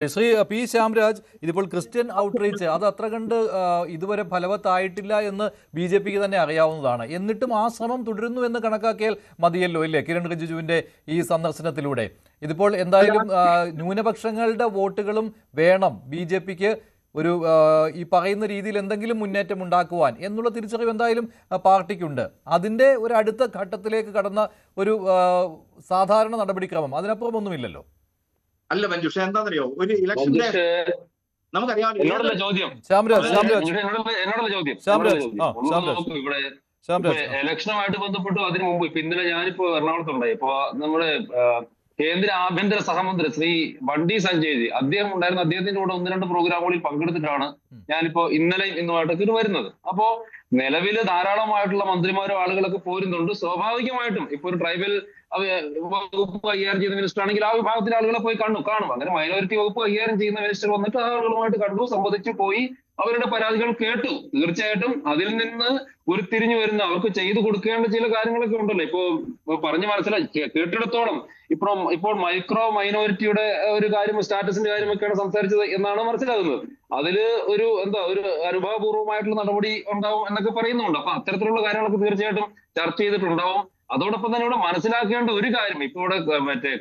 Shri P Shyamraj, ഇതിപ്പോൾ Christian outreach അത് അത്ര കണ്ട് ഇതുവരെ ഫലവത്തായിട്ടില്ല എന്ന് BJPക്ക് തന്നെ അറിയാവുന്നതാണ്. എന്നിട്ടും ആ ശ്രമം തുടരുന്നു എന്ന് കണക്കാക്കിയാൽ മതിയല്ലോ, ഇല്ലേ? കിരൺ റിജിജുവിൻ്റെ ഈ സന്ദർശനത്തിലൂടെ ഇതിപ്പോൾ എന്തായാലും ന്യൂനപക്ഷങ്ങളുടെ വോട്ടുകളും വേണം BJPക്ക് ഒരു ഈ പറയുന്ന രീതിയിൽ എന്തെങ്കിലും മുന്നേറ്റം ഉണ്ടാക്കുവാൻ എന്നുള്ള തിരിച്ചറിവ് എന്തായാലും പാർട്ടിക്കുണ്ട്. അതിൻ്റെ ഒരു അടുത്ത ഘട്ടത്തിലേക്ക് കടന്ന ഒരു സാധാരണ നടപടിക്രമം അതിനപ്പുറം ഒന്നുമില്ലല്ലോ. അല്ല മഞ്ജുഷ, എന്താണെന്നറിയോ, ഒരു ഇലക്ഷന്റെ നമുക്കറിയാം. ഇലക്ഷനുമായിട്ട് ബന്ധപ്പെട്ടു അതിനു മുമ്പ് ഇപ്പൊ ഇന്നലെ ഞാനിപ്പോ എറണാകുളത്തുണ്ടായി. ഇപ്പൊ നമ്മുടെ കേന്ദ്ര ആഭ്യന്തര സഹമന്ത്രി ശ്രീ ബണ്ടി സഞ്ജയ് അദ്ദേഹം ഉണ്ടായിരുന്നു. അദ്ദേഹത്തിന്റെ കൂടെ 1-2 പ്രോഗ്രാമുകളിൽ പങ്കെടുത്തിട്ടാണ് ഞാനിപ്പോ ഇന്നലെയും ഇന്നുമായിട്ടൊക്കെ വരുന്നത്. അപ്പോ നിലവില് ധാരാളമായിട്ടുള്ള മന്ത്രിമാരും ആളുകളൊക്കെ പോരുന്നുണ്ട്. സ്വാഭാവികമായിട്ടും ഇപ്പൊ ഒരു ട്രൈബൽ വകുപ്പ് കൈകാര്യം ചെയ്യുന്ന മിനിസ്റ്റർ ആണെങ്കിൽ ആ വിഭാഗത്തിലെ ആളുകളെ പോയി കാണും. അങ്ങനെ മൈനോറിറ്റി വകുപ്പ് കൈകാര്യം ചെയ്യുന്ന മിനിസ്റ്റർ വന്നിട്ട് ആ ആളുകളുമായിട്ട് കണ്ടു, സംബന്ധിച്ചു പോയി, അവരുടെ പരാതികൾ കേട്ടു. തീർച്ചയായിട്ടും അതിൽ നിന്ന് ഉരുത്തിരിഞ്ഞു വരുന്ന അവർക്ക് ചെയ്തു കൊടുക്കേണ്ട ചില കാര്യങ്ങളൊക്കെ ഉണ്ടല്ലോ. ഇപ്പോ പറഞ്ഞു മനസ്സിലായി കേട്ടിടത്തോളം ഇപ്പോൾ മൈക്രോ മൈനോറിറ്റിയുടെ ഒരു കാര്യം, സ്റ്റാറ്റസിന്റെ കാര്യമൊക്കെയാണ് സംസാരിച്ചത് എന്നാണ് മനസ്സിലാകുന്നത്. അതില് ഒരു അനുഭാവപൂർവ്വമായിട്ടുള്ള നടപടി ഉണ്ടാവും എന്നൊക്കെ പറയുന്നുണ്ട്. അപ്പൊ അത്തരത്തിലുള്ള കാര്യങ്ങളൊക്കെ തീർച്ചയായിട്ടും ചർച്ച ചെയ്തിട്ടുണ്ടാവും. അതോടൊപ്പം തന്നെ ഇവിടെ മനസ്സിലാക്കേണ്ട ഒരു കാര്യം, ഇപ്പൊ ഇവിടെ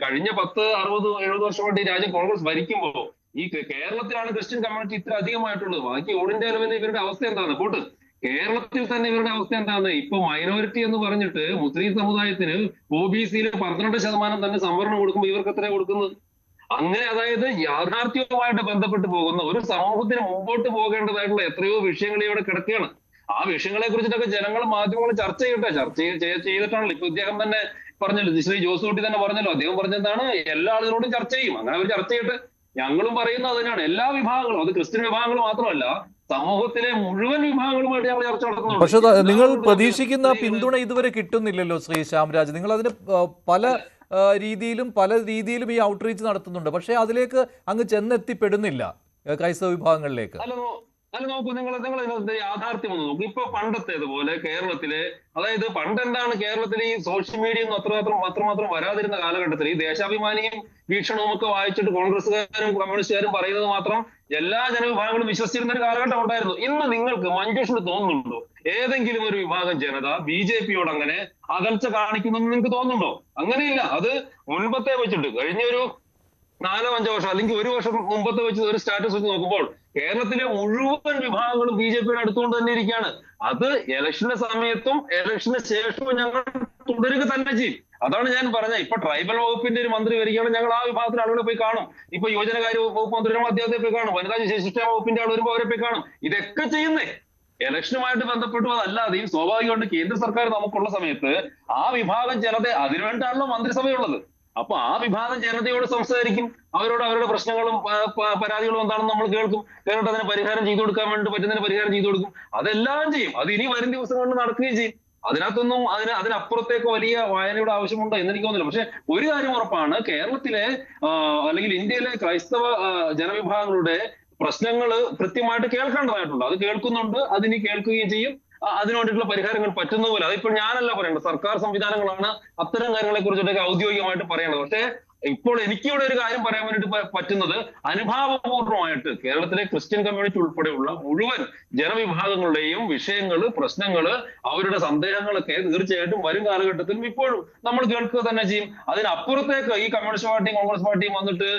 കഴിഞ്ഞ 10, 60, 70 വർഷമായിട്ട് ഈ രാജ്യം കോൺഗ്രസ് ഭരിക്കുമ്പോൾ ഈ കേരളത്തിലാണ് ക്രിസ്ത്യൻ കമ്മ്യൂണിറ്റി ഇത്ര അധികമായിട്ടുള്ളത്. ബാക്കി ഓൾ ഇന്ത്യ ലെവലിൽ ഇവരുടെ അവസ്ഥ എന്താണ്? പോട്ട് കേരളത്തിൽ തന്നെ ഇവരുടെ അവസ്ഥ എന്താണ്? ഇപ്പൊ മൈനോറിറ്റി എന്ന് പറഞ്ഞിട്ട് മുസ്ലിം സമുദായത്തിന് OBCയിൽ 12% തന്നെ സംവരണം കൊടുക്കുമ്പോൾ ഇവർക്ക് എത്രയാണ് കൊടുക്കുന്നത്? അങ്ങനെ അതായത് യാഥാർത്ഥ്യവുമായിട്ട് ബന്ധപ്പെട്ട് പോകുന്ന ഒരു സമൂഹത്തിന് മുമ്പോട്ട് പോകേണ്ടതായിട്ടുള്ള എത്രയോ വിഷയങ്ങൾ ഇവിടെ കിടക്കുകയാണ്. ആ വിഷയങ്ങളെ കുറിച്ചിട്ടൊക്കെ ജനങ്ങൾ, മാധ്യമങ്ങൾ ചർച്ച ചെയ്തിട്ടാണല്ലോ. ഇപ്പൊ ഇദ്ദേഹം തന്നെ പറഞ്ഞല്ലോ, ശ്രീ ജോസ് കുട്ടി തന്നെ പറഞ്ഞല്ലോ, അദ്ദേഹം പറഞ്ഞെന്താണ്, എല്ലാ ആളുകളോടും ചർച്ച ചെയ്യും. അങ്ങനെ അവർ ചർച്ച ചെയ്തിട്ട് ഞങ്ങളും പറയുന്നത് അതിനാണ്. എല്ലാ വിഭാഗങ്ങളും, അത് ക്രിസ്ത്യൻ വിഭാഗങ്ങൾ മാത്രമല്ല, സമൂഹത്തിലെ മുഴുവൻ വിഭാഗങ്ങളുമായിട്ട് ഞങ്ങൾ ചർച്ച നടത്തുന്നുണ്ട്. പക്ഷെ നിങ്ങൾ പ്രതീക്ഷിക്കുന്ന പിന്തുണ ഇതുവരെ കിട്ടുന്നില്ലല്ലോ ശ്രീ ശ്യാംരാജ്. നിങ്ങൾ അതിന് പല രീതിയിലും ഈ ഔട്ട്റീച്ച് നടത്തുന്നുണ്ട്. പക്ഷെ അതിലേക്ക് അങ്ങ് ചെന്നെത്തിപ്പെടുന്നില്ല ക്രൈസ്തവ വിഭാഗങ്ങളിലേക്ക്. അല്ല നോക്കൂ, നിങ്ങൾ ഇതിനകത്ത് യാഥാർത്ഥ്യം ഒന്ന് നോക്കൂ. ഇപ്പൊ പണ്ടത്തേതുപോലെ കേരളത്തിലെ, അതായത് പണ്ടെന്താണ് കേരളത്തിൽ ഈ സോഷ്യൽ മീഡിയ ഒന്നും അത്രമാത്രം വരാതിരുന്ന കാലഘട്ടത്തിൽ ഈ ദേശാഭിമാനിയും വീക്ഷണവും ഒക്കെ വായിച്ചിട്ട് കോൺഗ്രസ്സുകാരും കമ്മ്യൂണിസ്റ്റുകാരും പറയുന്നത് മാത്രം എല്ലാ ജനവിഭാഗങ്ങളും വിശ്വസിച്ചിരുന്ന ഒരു കാലഘട്ടം ഉണ്ടായിരുന്നു. ഇന്ന് നിങ്ങൾക്ക് മഞ്ജുഷിന് തോന്നുന്നുണ്ടോ ഏതെങ്കിലും ഒരു വിഭാഗം ജനത BJPയോട് അങ്ങനെ അകൽച്ച കാണിക്കുന്നെന്ന് നിങ്ങൾക്ക് തോന്നുന്നുണ്ടോ? അങ്ങനെയില്ല. അത് മുൻപത്തെ വെച്ചിട്ട് കഴിഞ്ഞൊരു 4-5 വർഷം അല്ലെങ്കിൽ 1 വർഷം മുമ്പത്തെ വെച്ച് ഒരു സ്റ്റാറ്റസ് വെച്ച് നോക്കുമ്പോൾ കേരളത്തിലെ മുഴുവൻ വിഭാഗങ്ങളും BJPയുടെ അടുത്തുകൊണ്ട് തന്നെ ഇരിക്കുകയാണ്. അത് ഇലക്ഷന്റെ സമയത്തും ഇലക്ഷന് ശേഷവും ഞങ്ങൾ തുടരുക തന്നെ ചെയ്യും. അതാണ് ഞാൻ പറഞ്ഞത്. ഇപ്പൊ ട്രൈബൽ വകുപ്പിന്റെ ഒരു മന്ത്രി വരികയാണ്, ഞങ്ങൾ ആ വിഭാഗത്തിലെ ആളുകളെ പോയി കാണും. ഇപ്പൊ യുവജനകാര്യ വകുപ്പ് മന്ത്രി വരുമ്പോൾ അദ്ദേഹത്തെ പോയി കാണും. വനിതാ ശിശുക്ഷേമ വകുപ്പിന്റെ ആൾ വരുമ്പോൾ അവരെ പോയി കാണും. ഇതൊക്കെ ചെയ്യുന്നേ ഇലക്ഷനുമായിട്ട് ബന്ധപ്പെട്ടു. അതല്ലാതെയും സ്വാഭാവികമായിട്ട് കേന്ദ്ര സർക്കാർ നമുക്കുള്ള സമയത്ത് ആ വിഭാഗം ജനത, അതിനുവേണ്ടിയാണല്ലോ മന്ത്രിസഭയുള്ളത്. അപ്പൊ ആ വിഭാഗം ജനതയോട് സംസാരിക്കും, അവരോട് അവരുടെ പ്രശ്നങ്ങളും പരാതികളും എന്താണെന്ന് നമ്മൾ കേൾക്കും. കേട്ടിട്ട് അതിന് പരിഹാരം ചെയ്തു കൊടുക്കാൻ വേണ്ടി പറ്റുന്നതിന് പരിഹാരം ചെയ്തു കൊടുക്കും. അതെല്ലാം ചെയ്യും. അത് ഇനി വരും ദിവസങ്ങളിൽ നടക്കുകയും ചെയ്യും. അതിനകത്തൊന്നും അതിനപ്പുറത്തേക്ക് വലിയ വായനയുടെ ആവശ്യമുണ്ടോ എന്ന് എനിക്ക് തോന്നുന്നില്ല. പക്ഷെ ഒരു കാര്യം ഉറപ്പാണ്, കേരളത്തിലെ അല്ലെങ്കിൽ ഇന്ത്യയിലെ ക്രൈസ്തവ ജനവിഭാഗങ്ങളുടെ പ്രശ്നങ്ങൾ കൃത്യമായിട്ട് കേൾക്കേണ്ടതായിട്ടുണ്ട്. അത് കേൾക്കുന്നുണ്ട്, അതിനി കേൾക്കുകയും ചെയ്യും. അതിനു വേണ്ടിയിട്ടുള്ള പരിഹാരങ്ങൾ പറ്റുന്ന പോലെ, അതിപ്പോൾ ഞാനല്ല പറയേണ്ടത്, സർക്കാർ സംവിധാനങ്ങളാണ് അത്തരം കാര്യങ്ങളെ കുറിച്ചിട്ടൊക്കെ ഔദ്യോഗികമായിട്ട് പറയേണ്ടത്. പക്ഷേ ഇപ്പോൾ എനിക്കിവിടെ ഒരു കാര്യം പറയാൻ വേണ്ടിയിട്ട് പറ്റുന്നത്, അനുഭാവപൂർവ്വമായിട്ട് കേരളത്തിലെ ക്രിസ്ത്യൻ കമ്മ്യൂണിറ്റി ഉൾപ്പെടെയുള്ള മുഴുവൻ ജനവിഭാഗങ്ങളുടെയും വിഷയങ്ങള്, പ്രശ്നങ്ങള്, അവരുടെ സന്ദേഹങ്ങളൊക്കെ തീർച്ചയായിട്ടും വരും കാലഘട്ടത്തിലും ഇപ്പോഴും നമ്മൾ കേൾക്കുക തന്നെ ചെയ്യും. അതിനപ്പുറത്തേക്ക് ഈ കമ്മ്യൂണിസ്റ്റ് പാർട്ടിയും കോൺഗ്രസ് പാർട്ടിയും വന്നിട്ട്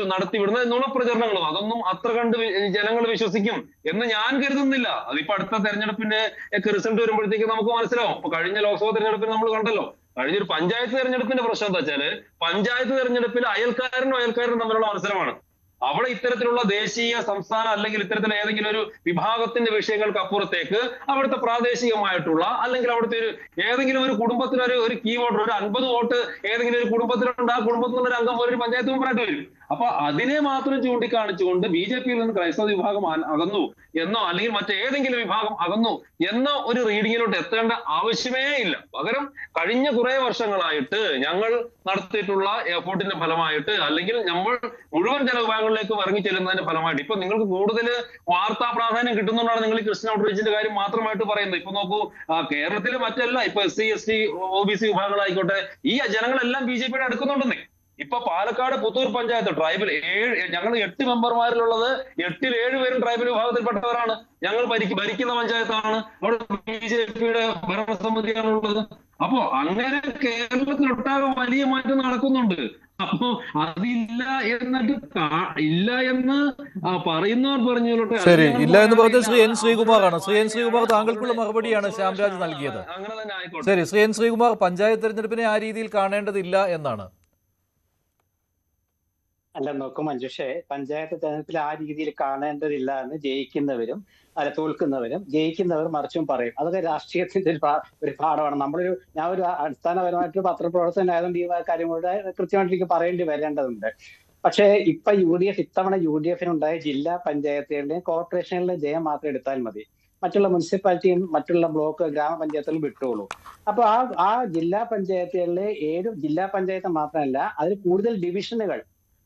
നടത്തിവിടുന്ന നുണപ്രചരണങ്ങളും അതൊന്നും അത്ര കണ്ട് ജനങ്ങൾ വിശ്വസിക്കും എന്ന് ഞാൻ കരുതുന്നില്ല. അതിപ്പോ അടുത്ത തെരഞ്ഞെടുപ്പിന്റെ ഒക്കെ റിസൾട്ട് വരുമ്പോഴത്തേക്ക് നമുക്ക് മനസ്സിലാവും. ഇപ്പൊ കഴിഞ്ഞ ലോക്സഭാ തെരഞ്ഞെടുപ്പിൽ നമ്മൾ കണ്ടല്ലോ, കഴിഞ്ഞൊരു പഞ്ചായത്ത് തെരഞ്ഞെടുപ്പിന്റെ പ്രശ്നം എന്താ വെച്ചാല്, പഞ്ചായത്ത് തെരഞ്ഞെടുപ്പിൽ അയൽക്കാരനും തമ്മിലുള്ള മത്സരമാണ്. അവിടെ ഇത്തരത്തിലുള്ള ദേശീയ, സംസ്ഥാന അല്ലെങ്കിൽ ഇത്തരത്തിലുള്ള ഏതെങ്കിലും ഒരു വിഭാഗത്തിന്റെ വിഷയങ്ങൾക്ക് അപ്പുറത്തേക്ക് അവിടുത്തെ പ്രാദേശികമായിട്ടുള്ള അല്ലെങ്കിൽ അവിടുത്തെ ഏതെങ്കിലും ഒരു കുടുംബത്തിന് ഒരു കീ വോട്ടർ, ഒരു 50 വോട്ട് ഏതെങ്കിലും ഒരു കുടുംബത്തിലുണ്ട്, ആ കുടുംബത്തിലുള്ള ഒരു അംഗം ഒരു പഞ്ചായത്ത് മെമ്പറായിട്ട് വരും. അപ്പൊ അതിനെ മാത്രം ചൂണ്ടിക്കാണിച്ചുകൊണ്ട് BJPയിൽ നിന്ന് ക്രൈസ്തവ വിഭാഗം അകന്നു എന്നോ അല്ലെങ്കിൽ മറ്റേതെങ്കിലും വിഭാഗം അകന്നു എന്ന ഒരു റീഡിങ്ങിലോട്ട് എത്തേണ്ട ആവശ്യമേ ഇല്ല. പകരം കഴിഞ്ഞ കുറെ വർഷങ്ങളായിട്ട് ഞങ്ങൾ നടത്തിയിട്ടുള്ള എഫോർട്ടിന്റെ ഫലമായിട്ട് അല്ലെങ്കിൽ നമ്മൾ മുഴുവൻ ജനവിഭാഗങ്ങളിലേക്ക് ഇറങ്ങി ചെല്ലുന്നതിന്റെ ഫലമായിട്ട് ഇപ്പൊ നിങ്ങൾക്ക് കൂടുതൽ വാർത്താ പ്രാധാന്യം കിട്ടുന്നതുകൊണ്ടാണ് നിങ്ങൾ ഈ ക്രിസ്ത്യൻ ഔട്ട്റീച്ചിന്റെ കാര്യം മാത്രമായിട്ട് പറയുന്നത്. ഇപ്പൊ നോക്കൂ, കേരളത്തിലെ മറ്റല്ല, ഇപ്പൊ SC, ST, OBC വിഭാഗങ്ങളായിക്കോട്ടെ, ഈ ജനങ്ങളെല്ലാം BJPയുടെ അടുക്കുന്നുണ്ടെന്നേ. ഇപ്പൊ പാലക്കാട് പുത്തൂർ പഞ്ചായത്ത് ട്രൈബൽ ഞങ്ങൾ 8 മെമ്പർമാരിലുള്ളത് 8-ൽ 7 പേരും ട്രൈബൽ വിഭാഗത്തിൽപ്പെട്ടവരാണ്. ഞങ്ങൾ ഭരിക്കുന്ന പഞ്ചായത്താണ്, അവിടെ BJPയുടെ ഭരണസമിതിയാണുള്ളത്. അപ്പോ അങ്ങനെ കേരളത്തിലൊട്ടാകെ വലിയ മാറ്റം നടക്കുന്നുണ്ട്. അപ്പോ അതില്ല എന്നിട്ട് ഇല്ല എന്ന് പറയുന്നവർ പറഞ്ഞോട്ടെ. ശരി, ഇല്ല എന്ന് പറഞ്ഞത് ശ്രീ എൻ ശ്രീകുമാറാണ്. ശ്രീ എൻ ശ്രീകുമാർ, താങ്കൾക്കുള്ള മറുപടിയാണ് ശ്യാംരാജ് നൽകിയത്. അങ്ങനെ തന്നെ ആയിക്കോട്ടെ. ശരി, ശ്രീ എൻ ശ്രീകുമാർ, പഞ്ചായത്ത് തെരഞ്ഞെടുപ്പിനെ ആ രീതിയിൽ കാണേണ്ടതില്ല എന്നാണ്. അല്ല, നോക്കും മഞ്ജുഷേ, പഞ്ചായത്ത് തെരഞ്ഞെടുപ്പിൽ ആ രീതിയിൽ കാണേണ്ടതില്ല എന്ന് ജയിക്കുന്നവരും തോൽക്കുന്നവരും ജയിക്കുന്നവർ മറിച്ചും പറയും. അതൊക്കെ രാഷ്ട്രീയത്തിന്റെ ഒരു പാഠമാണ്. ഞാൻ ഒരു അടിസ്ഥാനപരമായിട്ട് പത്രപ്രവർത്തകനായതുകൊണ്ട് ഈ കാര്യങ്ങളുടെ കൃത്യമായിട്ട് എനിക്ക് പറയേണ്ടി വരേണ്ടതുണ്ട്. പക്ഷേ ഇപ്പൊ ഇത്തവണ UDF-നുണ്ടായ ജില്ലാ പഞ്ചായത്തുകളുടെയും കോർപ്പറേഷനുകളുടെയും ജയം മാത്രം എടുത്താൽ മതി. മറ്റുള്ള മുനിസിപ്പാലിറ്റിയും മറ്റുള്ള ബ്ലോക്ക് ഗ്രാമപഞ്ചായത്തുകളും വിട്ടോളൂ. അപ്പൊ ആ ജില്ലാ പഞ്ചായത്തുകളിലെ 7 ജില്ലാ പഞ്ചായത്ത് മാത്രമല്ല, അതിൽ കൂടുതൽ ഡിവിഷനുകൾ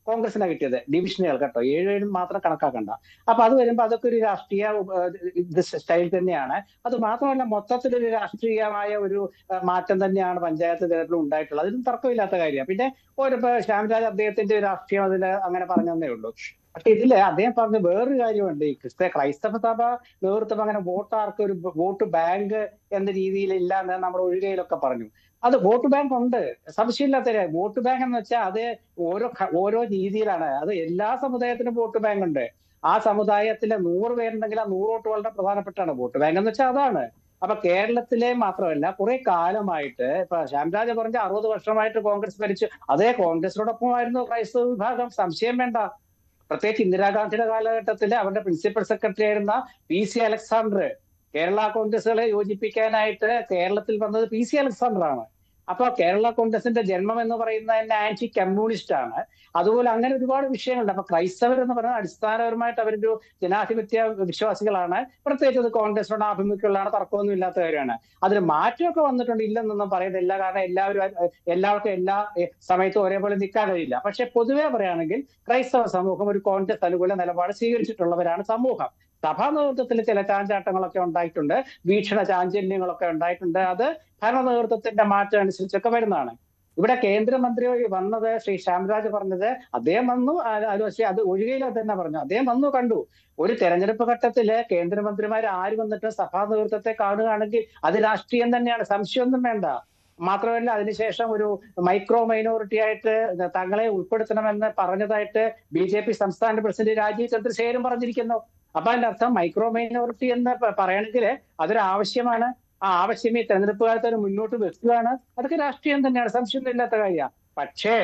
കോൺഗ്രസിനാണ് കിട്ടിയത്. ഡിവിഷനുകൾ കേട്ടോ, 7 മാത്രം കണക്കാക്കണ്ട. അപ്പൊ അത് വരുമ്പോൾ അതൊക്കെ ഒരു രാഷ്ട്രീയ സ്റ്റൈൽ തന്നെയാണ്. അത് മാത്രമല്ല, മൊത്തത്തിലൊരു രാഷ്ട്രീയമായ ഒരു മാറ്റം തന്നെയാണ് പഞ്ചായത്ത് തെരഞ്ഞെടുപ്പിൽ ഉണ്ടായിട്ടുള്ളത്. അതിനും തർക്കമില്ലാത്ത കാര്യമാണ്. പിന്നെ ശ്യാംരാജ് അദ്ദേഹത്തിന്റെ രാഷ്ട്രീയം അതിൽ അങ്ങനെ പറഞ്ഞതേ ഉള്ളൂ. പക്ഷെ ഇതില് അദ്ദേഹം പറഞ്ഞ വേറൊരു കാര്യമുണ്ട്. ഈ ക്രൈസ്തവ സഭ നേതൃത്വം അങ്ങനെ വോട്ട് ബാങ്ക് എന്ന രീതിയിലില്ല എന്ന് നമ്മുടെ ഒഴികയിലൊക്കെ പറഞ്ഞു. അത് വോട്ട് ബാങ്ക് ഉണ്ട്, സംശയമില്ലാത്ത വോട്ട് ബാങ്ക് എന്ന് വെച്ചാൽ അത് ഓരോ രീതിയിലാണ്. അത് എല്ലാ സമുദായത്തിനും വോട്ട് ബാങ്ക് ഉണ്ട്. ആ സമുദായത്തിലെ 100 പേരുണ്ടെങ്കിൽ ആ 100 വോട്ട് വളരെ പ്രധാനപ്പെട്ടാണ്. വോട്ട് ബാങ്ക് എന്ന് വെച്ചാൽ അതാണ്. അപ്പൊ കേരളത്തിലെ മാത്രമല്ല, കുറെ കാലമായിട്ട് ഇപ്പൊ ശ്യാംരാജ് പറഞ്ഞ 60 വർഷമായിട്ട് കോൺഗ്രസ് ഭരിച്ചു. അതേ കോൺഗ്രസിനോടൊപ്പമായിരുന്നു ക്രൈസ്തവ വിഭാഗം, സംശയം വേണ്ട. പ്രത്യേകിച്ച് ഇന്ദിരാഗാന്ധിയുടെ കാലഘട്ടത്തിൽ അവരുടെ പ്രിൻസിപ്പൽ സെക്രട്ടറി ആയിരുന്ന PC അലക്സാണ്ടർ കേരള കോൺഗ്രസുകളെ യോജിപ്പിക്കാനായിട്ട് കേരളത്തിൽ വന്നത് PC അലക്സാണ്ടർ ആണ്. അപ്പൊ കേരള കോൺഗ്രസിന്റെ ജന്മം എന്ന് പറയുന്നത് തന്നെ ആന്റി കമ്മ്യൂണിസ്റ്റ് ആണ്. അതുപോലെ അങ്ങനെ ഒരുപാട് വിഷയങ്ങളുണ്ട്. അപ്പൊ ക്രൈസ്തവർ എന്ന് പറയുന്നത് അടിസ്ഥാനപരമായിട്ട് അവരൊരു ജനാധിപത്യ വിശ്വാസികളാണ്. പ്രത്യേകിച്ച് അത് കോൺഗ്രസിനോട് ആഭിമുഖ്യമുള്ളതാണ്, തർക്കമൊന്നും ഇല്ലാത്ത കാര്യമാണ്. അതിന് മാറ്റമൊക്കെ വന്നിട്ടുണ്ട്, ഇല്ലെന്നൊന്നും പറയുന്നില്ല. കാരണം എല്ലാവർക്കും എല്ലാ സമയത്തും ഒരേപോലെ നിൽക്കാൻ കഴിയില്ല. പക്ഷെ പൊതുവെ പറയുകയാണെങ്കിൽ ക്രൈസ്തവ സമൂഹം ഒരു കോൺഗ്രസ് അനുകൂല നിലപാട് സ്വീകരിച്ചിട്ടുള്ളവരാണ് സമൂഹം. സഭാ നേതൃത്വത്തിൽ ചില ചാഞ്ചാട്ടങ്ങളൊക്കെ ഉണ്ടായിട്ടുണ്ട്, വീക്ഷണ ചാഞ്ചല്യങ്ങളൊക്കെ ഉണ്ടായിട്ടുണ്ട്. അത് ഭരണ നേതൃത്വത്തിന്റെ മാറ്റം അനുസരിച്ചൊക്കെ വരുന്നതാണ്. ഇവിടെ കേന്ദ്രമന്ത്രി വന്നത് ശ്രീ ശ്യാംരാജ് പറഞ്ഞത്, അദ്ദേഹം വന്നു, അത് ഒഴികയിൽ തന്നെ പറഞ്ഞു, അദ്ദേഹം വന്നു കണ്ടു. ഒരു തെരഞ്ഞെടുപ്പ് ഘട്ടത്തില് കേന്ദ്രമന്ത്രിമാർ ആര് വന്നിട്ട് സഭാ നേതൃത്വത്തെ കാണുകയാണെങ്കിൽ അത് രാഷ്ട്രീയം തന്നെയാണ്, സംശയമൊന്നും വേണ്ട. മാത്രമല്ല, അതിനുശേഷം ഒരു മൈക്രോ മൈനോറിറ്റി ആയിട്ട് തങ്ങളെ ഉൾപ്പെടുത്തണമെന്ന് പറഞ്ഞതായിട്ട് BJP സംസ്ഥാന പ്രസിഡന്റ് രാജീവ് ചന്ദ്രശേഖരൻ പറഞ്ഞിരിക്കുന്നു. അപ്പൊ അതിന്റെ അർത്ഥം മൈക്രോ മൈനോറിറ്റി എന്ന് പറയണമെങ്കിൽ അതൊരു ആവശ്യമാണ്. ആ ആവശ്യം ഈ തെരഞ്ഞെടുപ്പ് കാലത്ത് മുന്നോട്ട് വെക്കുകയാണ്. അതൊക്കെ രാഷ്ട്രീയം തന്നെയാണ്, സംശയമൊന്നും ഇല്ലാത്ത കാര്യമാണ്. പക്ഷേ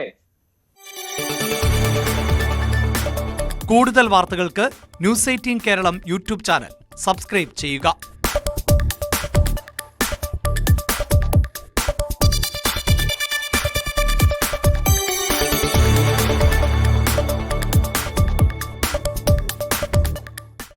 കൂടുതൽ വാർത്തകൾക്ക് News 18 Kerala YouTube channel subscribe ചെയ്യുക.